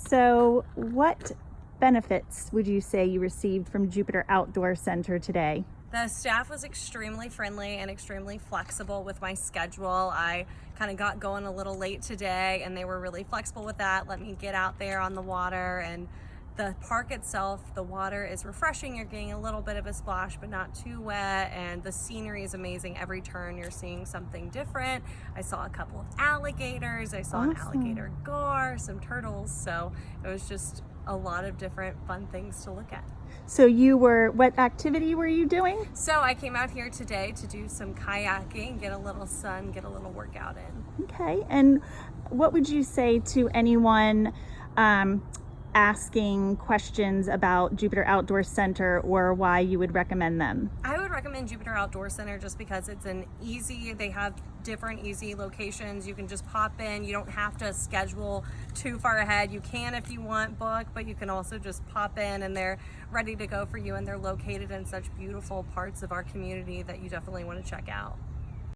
So what benefits would you say you received from Jupiter Outdoor Center today? The staff was extremely friendly and extremely flexible with my schedule. I kind of got going a little late today and they were really flexible with that, let me get out there on the water. And the park itself, the water is refreshing. You're getting a little bit of a splash, but not too wet. And the scenery is amazing. Every turn you're seeing something different. I saw a couple of alligators. I saw an alligator gar, some turtles. So it was just a lot of different fun things to look at. So what activity were you doing? So I came out here today to do some kayaking, get a little sun, get a little workout in. Okay, and what would you say to anyone asking questions about Jupiter Outdoor Center, or why you would recommend them? I would recommend Jupiter Outdoor Center just because it's they have different easy locations. You can just pop in. You don't have to schedule too far ahead. You can if you want book, but you can also just pop in and they're ready to go for you, and they're located in such beautiful parts of our community that you definitely want to check out.